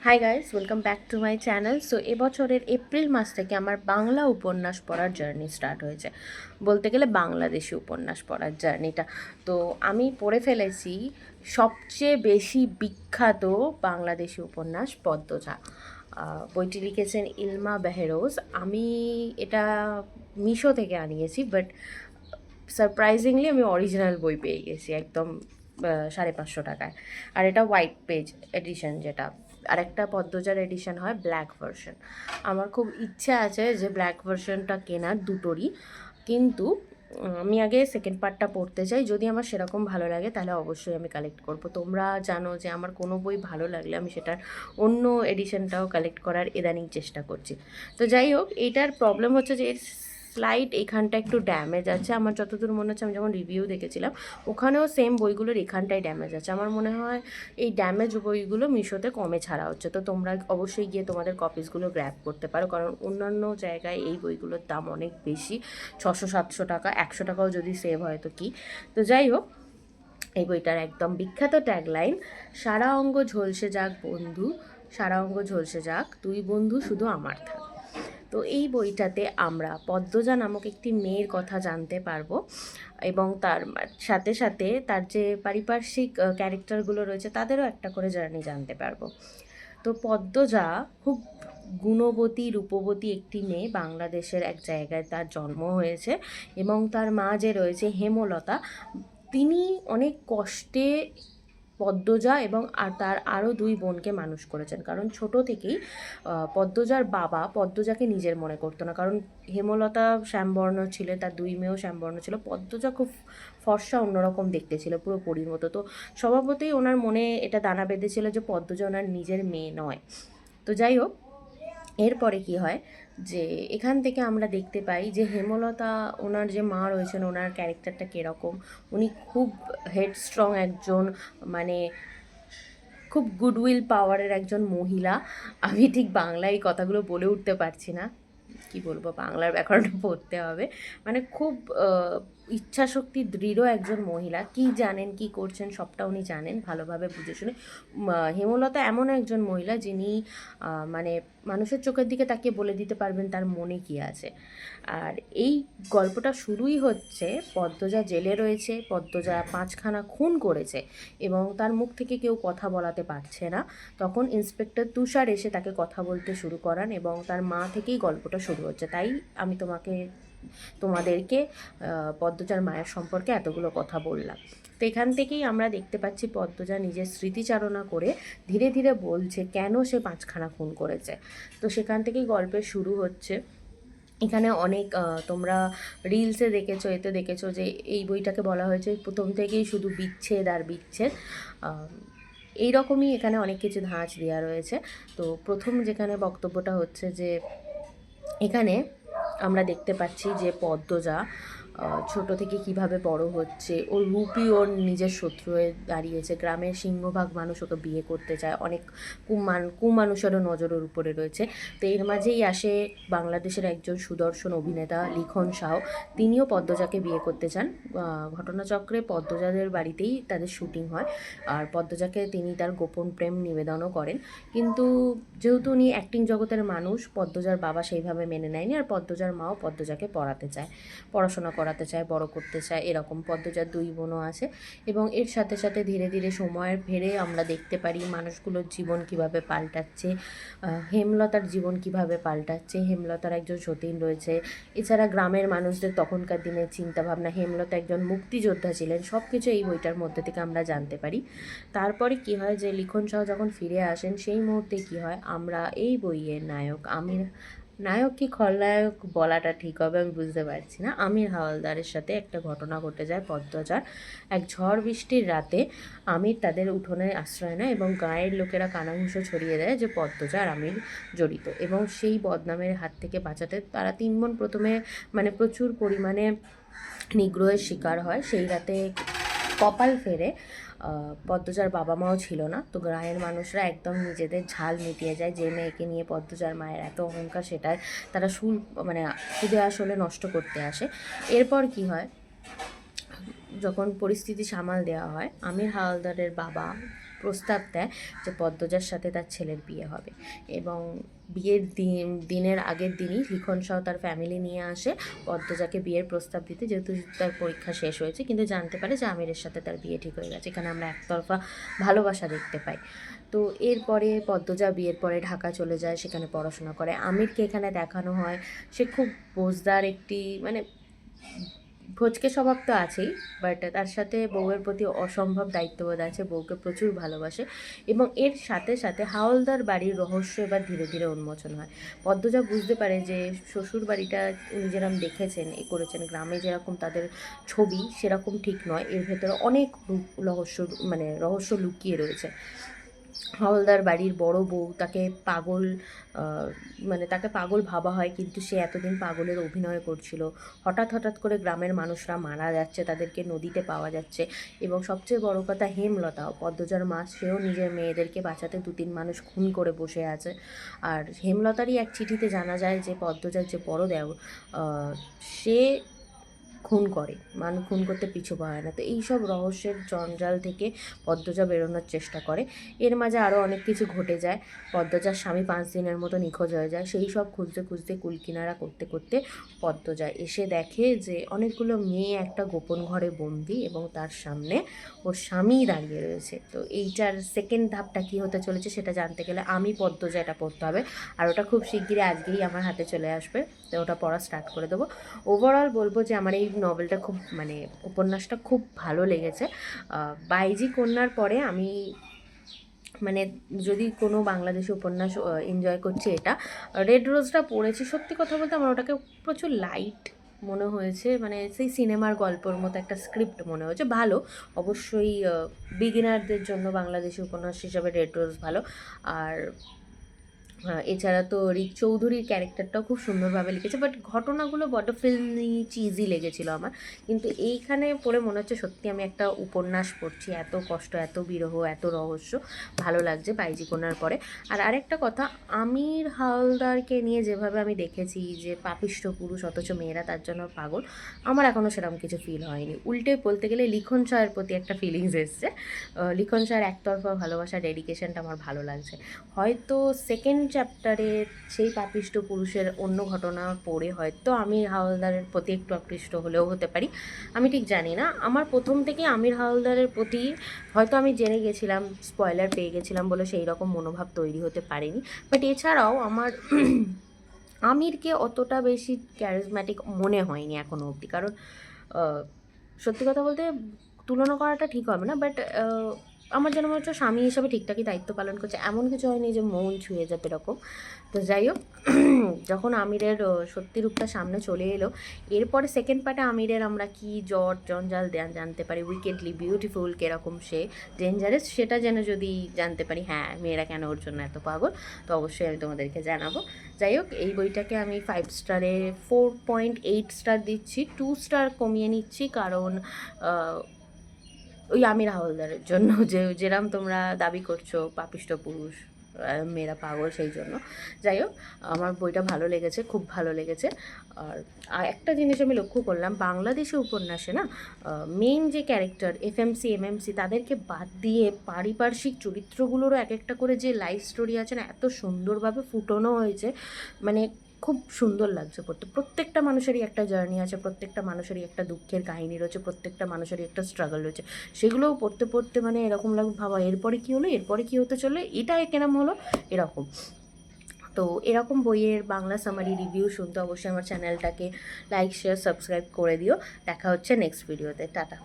Hi guys, welcome back to my channel. So এবছরের April মাস থেকে আমার বাংলা উপন্যাস পড়ার জার্নি স্টার্ট হয়েছে, বলতে গেলে বাংলাদেশি উপন্যাস পড়ার জার্নিটা। তো আমি পড়ে ফেলেছি সবচেয়ে বেশি বিখ্যাত বাংলাদেশি উপন্যাস পদ্মজা। বইটি লিখেছেন ইলমা বেহেরোজ। আমি এটা মিশো থেকে আনিয়েছি, বাট সারপ্রাইজিংলি আমি অরিজিনাল বই পেয়ে গেছি একদম 550 টাকায়। আর এটা হোয়াইট পেজ এডিশন, যেটা আরেকটা পদ্মজার এডিশন হয় ব্ল্যাক ভার্সন। আমার খুব ইচ্ছা আছে যে ব্ল্যাক ভার্সনটা কেনার দুটোরই, কিন্তু আমি আগে সেকেন্ড পার্টটা পড়তে চাই। যদি আমার সেরকম ভালো লাগে তাহলে অবশ্যই আমি কালেক্ট করব। তোমরা জানো যে আমার কোনো বই ভালো লাগলে আমি সেটার অন্য এডিশনটাও কালেক্ট করার ইদানিং চেষ্টা করছি। তো যাই হোক, এইটার প্রবলেম হচ্ছে যে এর স্লাইড এখানটা একটু ড্যামেজ আছে। আমার যতদূর মনে হচ্ছে, আমি যখন রিভিউ দেখেছিলাম ওখানেও সেম বইগুলোর এখানটাই ড্যামেজ আছে। আমার মনে হয় এই ড্যামেজ বইগুলো মিশোতে কমে ছাড়া হচ্ছে। তো তোমরা অবশ্যই গিয়ে তোমাদের কপিসগুলো গ্র্যাব করতে পারো, কারণ অন্যান্য জায়গায় এই বইগুলোর দাম অনেক বেশি, 600-700 টাকা, 100 টাকাও যদি সেভ হয় তো কি। তো যাই হোক, এই বইটার একদম বিখ্যাত ট্যাগলাইন, সারা অঙ্গ ঝলসে যাক বন্ধু, সারা অঙ্গ ঝলসে যাক, তুই বন্ধু শুধু আমার থাক। তো এই বইটাতে আমরা পদ্মজা নামক একটি মেয়ের কথা জানতে পারবো, এবং তার সাথে সাথে তার যে পারিপার্শ্বিক ক্যারেক্টারগুলো রয়েছে তাদেরও একটা করে জার্নি জানতে পারবো। তো পদ্মজা খুব গুণবতী রূপবতী একটি মেয়ে। বাংলাদেশের এক জায়গায় তার জন্ম হয়েছে, এবং তার মা যে রয়েছে হেমলতা, তিনি অনেক কষ্টে পদ্মজা এবং তার আরও দুই বোনকে মানুষ করেছেন। কারণ ছোট থেকেই পদ্মজার বাবা পদ্মজাকে নিজের মনে করতো না, কারণ হেমলতা শ্যামবর্ণ ছিল, তার দুই মেয়েও শ্যামবর্ণ ছিল। পদ্মজা খুব ফর্সা, অন্যরকম দেখতে ছিল, পুরো পরীর মতো। তো স্বভাবতই ওনার মনে এটা দানা বেঁধেছিল যে পদ্মজা ওনার নিজের মেয়ে নয়। তো যাই হোক, এরপরে কি হয় যে এখান থেকে আমরা দেখতে পাই যে হেমলতা, ওনার যে মা রয়েছেন, ওনার ক্যারেক্টারটা কীরকম। উনি খুব হেডস্ট্রং একজন, মানে খুব গুডউইল পাওয়ারের একজন মহিলা। আমি ঠিক বাংলায় এই কথাগুলো বলে উঠতে পারছি না, কি বলবো, বাংলার ব্যাকরণটা পড়তে হবে। মানে খুব ইচ্ছাশক্তি দৃঢ় একজন মহিলা, কি জানেন কি করছেন সবটা উনি জানেন ভালোভাবে বুঝে শুনে। হেমলতা এমন একজন মহিলা যিনি মানে মানুষের চোখের দিকে তাকিয়ে বলে দিতে পারবেন তার মনে কি আছে। আর এই গল্পটা শুরুই হচ্ছে, পদ্মজা জেলে রয়েছে, পদ্মজা 5খানা খুন করেছে এবং তার মুখ থেকে কেউ কথা বলাতে পারছে না। তখন ইন্সপেক্টর তুষার এসে তাকে কথা বলতে শুরু করান, এবং তার মা থেকেই গল্পটা শুরু হচ্ছে। তাই আমি তোমাদেরকে পদ্মজার মায়ের সম্পর্কে এতগুলো কথা বললাম। তো এখান থেকেই আমরা দেখতে পাচ্ছি পদ্মজা নিজের স্মৃতিচারণা করে ধীরে ধীরে বলছে কেন সে 5খানা খুন করেছে। তো সেখান থেকেই গল্পের শুরু হচ্ছে। এখানে অনেক তোমরা রিলসে দেখেছো, এতে দেখেছো যে এই বইটাকে বলা হয়েছে প্রথম থেকেই শুধু বিচ্ছেদ আর বিচ্ছেদ। এই রকমই এখানে অনেক কিছু ধাঁচ দেওয়া রয়েছে। তো প্রথম যেখানে বক্তব্যটা হচ্ছে যে এখানে আমরা দেখতে পাচ্ছি যে পদ্মজা ছোট থেকে কিভাবে বড় হচ্ছে, ওর রূপই ওর নিজের শত্রু হয়ে দাঁড়িয়েছে। গ্রামের সিংহভাগ মানুষ ওকে বিয়ে করতে চায়, অনেক কুমানুষেরও নজর ওর উপরে রয়েছে। তো এর মাঝেই আসে বাংলাদেশের একজন সুদর্শন অভিনেতা লিখন শাহ, তিনিও পদ্মজাকে বিয়ে করতে চান। ঘটনাচক্রে পদ্মজাদের বাড়িতেই তাদের শুটিং হয়, আর পদ্মজাকে তিনি তার গোপন প্রেম নিবেদনও করেন। কিন্তু যেহেতু উনি অ্যাক্টিং জগতের মানুষ, পদ্মজার বাবা সেইভাবে মেনে নেয়নি, আর পদ্মজার মাও পদ্মজাকে পড়াশোনা করাতে চায়, বড় করতে চায়। এরকম পদ্মজার দুই বোনও আছে, এবং এর সাথে সাথে ধীরে ধীরে সময়ের ফেরে আমরা দেখতে পারি মানুষগুলোর জীবন কিভাবে পাল্টাচ্ছে, হেমলতার জীবন কিভাবে পাল্টাচ্ছে। হেমলতার একজন সতীন রয়েছে, এছাড়া গ্রামের মানুষদের তখনকার দিনের চিন্তাভাবনা। হেমলতা একজন মুক্তিযোদ্ধা ছিলেন, সব কিছু এই বইটার মধ্যে থেকে আমরা জানতে পারি। তারপরে কি হয় যে লিখন শাহ যখন ফিরে আসেন, সেই মুহূর্তে কি হয়, আমরা এই বইয়ের নায়ক নায়ক কি খলনায়ক বলাটা ঠিক হবে আমি বুঝতে পারছি না, আমির হাওলদারের সাথে একটা ঘটনা ঘটে যায় পদ্মজার। এক ঝড় বৃষ্টির রাতে আমির তাদের উঠোনে আশ্রয় নেয়, এবং গাঁয়ের লোকেরা কানাঘুষো ছড়িয়ে দেয় যে পদ্মজা আর আমির জড়িত। এবং সেই বদনামের হাত থেকে বাঁচাতে তারা 3 বোন প্রথমে মানে প্রচুর পরিমাণে নিগ্রহের শিকার হয়। সেই রাতে কপাল ফেরে পদ্মজার বাবা মাও ছিল না। তো গ্রামের মানুষরা একদম নিজেদের ঝাল মিটিয়ে যায়, যে মেয়েকে নিয়ে পদ্মজার মায়ের এত অহংকার, সেটাই তারা মানে সুদে আসলে নষ্ট করতে আসে। এরপর কি হয়, যখন পরিস্থিতি সামাল দেওয়া হয়, আমির হাওলদারের বাবা প্রস্তাব দেয় যে পদ্মজার সাথে তার ছেলের বিয়ে হবে, এবং বিয়ের দিনের আগের দিনই লিখন সহ তার ফ্যামিলি নিয়ে আসে পদ্মজাকে বিয়ের প্রস্তাব দিতে, যেহেতু তার পরীক্ষা শেষ হয়েছে, কিন্তু জানতে পারে যে আমিরের সাথে তার বিয়ে ঠিক হয়ে গেছে। এখানে আমরা একতরফা ভালোবাসা দেখতে পাই। তো এরপরে পদ্মজা বিয়ের পরে ঢাকা চলে যায়, সেখানে পড়াশোনা করে। আমিরকে এখানে দেখানো হয় সে খুব বোঝদার একটি, মানে ভোজকে স্বভাব তো আছেই, বাট তার সাথে বউয়ের প্রতি অসম্ভব দায়িত্ববোধ আছে, বউকে প্রচুর ভালোবাসে। এবং এর সাথে সাথে হাওলদার বাড়ির রহস্য এবার ধীরে ধীরে উন্মোচন হয়। পদ্মজা বুঝতে পারে যে শ্বশুর বাড়িটা উনি যেরকম দেখেছেন করেছেন, গ্রামে যেরকম তাদের ছবি সেরকম ঠিক নয়, এর ভেতরে অনেক রহস্য লুকিয়ে রয়েছে। হাওলদার বাড়ির বড় বউ তাকে পাগল, তাকে পাগল ভাবা হয়, কিন্তু সে এতদিন পাগলের অভিনয় করছিল। হঠাৎ করে গ্রামের মানুষরা মারা যাচ্ছে, তাদেরকে নদীতে পাওয়া যাচ্ছে। এবং সবচেয়ে বড় কথা, হেমলতা পদ্মজার মা, সেও নিজের মেয়েদেরকে বাঁচাতে 2-3 মানুষ খুন করে বসে আছে। আর হেমলতারই এক চিঠিতে জানা যায় যে পদ্মজার যে বড় দেওর, সে খুন করতে পিছু পায় না। তো এইসব রহস্যের জঞ্জাল থেকে পদ্মজা বেরোনোর চেষ্টা করে। এর মাঝে আরও অনেক কিছু ঘটে যায়। পদ্মজার স্বামী 5 দিনের মতো নিখোঁজ হয়ে যায়। সেই সব খুঁজতে কুলকিনারা করতে পদ্মজা এসে দেখে যে অনেকগুলো মেয়ে একটা গোপন ঘরে বন্দি, এবং তার সামনে ওর স্বামী দাঁড়িয়ে রয়েছে। তো এইটার সেকেন্ড ধাপটা কী হতে চলেছে সেটা জানতে গেলে আমি পদ্মজা এটা পড়তে হবে, আর ওটা খুব শিগগিরই আজকেই আমার হাতে চলে আসবে। তো ওটা পড়া স্টার্ট করে দেবো। ওভারঅল বলবো যে আমার এই নভেলটা খুব, উপন্যাসটা খুব ভালো লেগেছে। বাইজি কন্যার পরে আমি, যদি কোনো বাংলাদেশি উপন্যাস এনজয় করছি, এটা রেড রোজটা পড়েছি। সত্যি কথা বলতে আমার ওটাকে প্রচুর লাইট মনে হয়েছে, সেই সিনেমার গল্পর মতো একটা স্ক্রিপ্ট মনে হয়েছে। ভালো, অবশ্যই বিগিনারদের জন্য বাংলাদেশি উপন্যাস হিসাবে রেড রোজ ভালো। আর এছাড়া তো রিক চৌধুরীর ক্যারেক্টারটাও খুব সুন্দরভাবে লিখেছে, বাট ঘটনাগুলো বড্ড ফিল্মি চিজি লেগেছিল আমার। কিন্তু এইখানে পড়ে মনে হচ্ছে সত্যি আমি একটা উপন্যাস পড়ছি, এত কষ্ট, এত বিরহ, এত রহস্য, ভালো লাগছে বাইজি কোনার পরে। আর আরেকটা কথা, আমির হাওলদারকে নিয়ে যেভাবে আমি দেখেছি যে পাপিষ্ঠ পুরুষ অথচ মেয়েরা তার জন্য পাগল, আমার এখনও সেরকম কিছু ফিল হয়নি। উল্টে বলতে গেলে লিখন শাহের প্রতি একটা ফিলিংস এসছে। লিখন শাহের একতরফা ভালোবাসা, ডেডিকেশনটা আমার ভালো লাগছে। হয়তো সেকেন্ড চ্যাপ্টারে সেই পাপিষ্ঠ পুরুষের অন্য ঘটনা পড়ে হয়তো আমির হাওলদারের প্রতি একটু আকৃষ্ট হলেও হতে পারি, আমি ঠিক জানি না। আমার প্রথম থেকে আমির হাওলদারের প্রতি, হয়তো আমি জেনে গেছিলাম, স্পয়লার পেয়ে গেছিলাম বলে সেই রকম মনোভাব তৈরি হতে পারেনি। বাট এছাড়াও আমার আমিরকে অতটা বেশি ক্যারিজম্যাটিক মনে হয়নি এখনও অবধি। কারণ সত্যি কথা বলতে তুলনা করাটা ঠিক হবে না, বাট আমার যেন মনে হচ্ছে স্বামী হিসাবে ঠিকঠাকই দায়িত্ব পালন করছে, এমন কিছু হয়নি যে মন ছুঁয়ে যাবে এরকম। তো যাই হোক, যখন আমিরের সত্যি রূপটা সামনে চলে এলো, এরপরে সেকেন্ড পার্টে আমিরের আমরা কি জঞ্জাল জানতে পারি, উইকেডলি বিউটিফুল কিরকম সে ডেঞ্জারাস, সেটা যেন যদি জানতে পারি, হ্যাঁ মেয়েরা কেন ওর জন্য এত পাগল, তো অবশ্যই আমি তোমাদেরকে জানাবো। যাই হোক, এই বইটাকে আমি 5 স্টারে 4.8 স্টার দিচ্ছি, 2 স্টার কমিয়ে নিচ্ছি, কারণ ওই আমির হাওলদারের জন্য, যেরম তোমরা দাবি করছো পাপিষ্ঠ পুরুষ, মেয়েরা পাগল, সেই জন্য। যাই হোক, আমার বইটা ভালো লেগেছে, খুব ভালো লেগেছে। আর একটা জিনিস আমি লক্ষ্য করলাম, বাংলাদেশি উপন্যাসে না মেইন যে ক্যারেক্টার এফএমসি এমএমসি তাদেরকে বাদ দিয়ে পারিপার্শ্বিক চরিত্রগুলোরও এক একটা করে যে লাইফ স্টোরি আছে না, এত সুন্দরভাবে ফুটানো হয়েছে, খুব সুন্দর লাগছে পড়তে। প্রত্যেকটা মানুষেরই একটা জার্নি আছে, প্রত্যেকটা মানুষেরই একটা দুঃখের কাহিনী রয়েছে, প্রত্যেকটা মানুষেরই একটা স্ট্রাগল রয়েছে। সেগুলোও পড়তে এরকম লাগে, ভাবা এরপরে কী হলো, এরপরে কী হতে চলে, এটা কেরম হলো, এরকম। তো এরকম বইয়ের বাংলা সামারি রিভিউ শুনতে অবশ্যই আমার চ্যানেলটাকে লাইক শেয়ার সাবস্ক্রাইব করে দিও। দেখা হচ্ছে নেক্সট ভিডিওতে। টাটা।